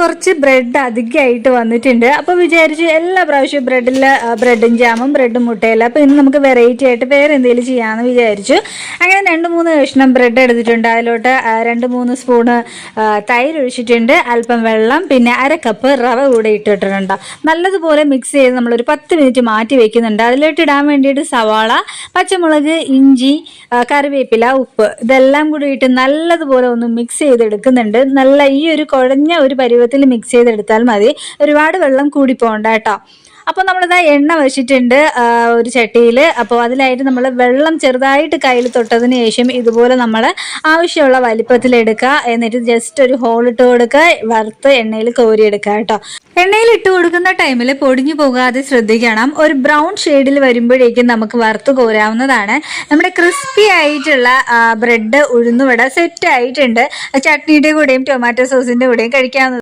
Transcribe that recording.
കുറച്ച് ബ്രെഡ് അധികമായിട്ട് വന്നിട്ടുണ്ട്. അപ്പോൾ വിചാരിച്ചു എല്ലാ പ്രാവശ്യവും ബ്രെഡും ജാമും ബ്രെഡും മുട്ടയല്ല, അപ്പോൾ ഇന്ന് നമുക്ക് വെറൈറ്റി ആയിട്ട് വേറെ എന്തെങ്കിലും ചെയ്യാമെന്ന് വിചാരിച്ചു. അങ്ങനെ 2-3 കഷ്ണം ബ്രെഡ് എടുത്തിട്ടുണ്ട്. അതിലോട്ട് 2-3 സ്പൂണ് തൈര് ഒഴിച്ചിട്ടുണ്ട്, അല്പം വെള്ളം, പിന്നെ 1/2 കപ്പ് റവ കൂടെ ഇട്ടിട്ടുണ്ട്. നല്ലതുപോലെ മിക്സ് ചെയ്ത് നമ്മളൊരു 10 മിനിറ്റ് മാറ്റി വെക്കുന്നുണ്ട്. അതിലോട്ട് ഇടാൻ വേണ്ടിയിട്ട് സവാള, പച്ചമുളക്, ഇഞ്ചി, കറിവേപ്പില, ഉപ്പ് ഇതെല്ലാം കൂടി ഇട്ട് നല്ലതുപോലെ ഒന്ന് മിക്സ് ചെയ്തെടുക്കുന്നുണ്ട്. നല്ല ഈ ഒരു കുഴഞ്ഞ ഒരു പരുവത്തിൽ മിക്സ് ചെയ്തെടുത്താൽ മതി, ഒരുപാട് വെള്ളം കൂടി പോകണ്ട കേട്ടോ. അപ്പോൾ നമ്മളിതാ എണ്ണ വെച്ചിട്ടുണ്ട് ഒരു ചട്ടിയിൽ. അപ്പോൾ അതിലായിട്ട് നമ്മൾ വെള്ളം ചെറുതായിട്ട് കയ്യിൽ തൊട്ടതിന് ശേഷം ഇതുപോലെ നമ്മൾ ആവശ്യമുള്ള വലിപ്പത്തിലെടുക്കുക. എന്നിട്ട് ജസ്റ്റ് ഒരു ഹോൾ ഇട്ട് കൊടുക്കുക, വറുത്ത് എണ്ണയിൽ കോരിയെടുക്കുക കേട്ടോ. എണ്ണയിൽ ഇട്ട് കൊടുക്കുന്ന ടൈമിൽ പൊടിഞ്ഞു പോകാതെ ശ്രദ്ധിക്കണം. ഒരു ബ്രൗൺ ഷെയ്ഡിൽ വരുമ്പോഴേക്കും നമുക്ക് വറുത്ത് കോരാവുന്നതാണ്. നമ്മുടെ ക്രിസ്പി ആയിട്ടുള്ള ബ്രെഡ് ഉഴുന്നുവട സെറ്റ് ആയിട്ടുണ്ട്. ചട്നിയുടെ കൂടെയും ടൊമാറ്റോ സോസിൻ്റെ കൂടെയും കഴിക്കാവുന്നത്.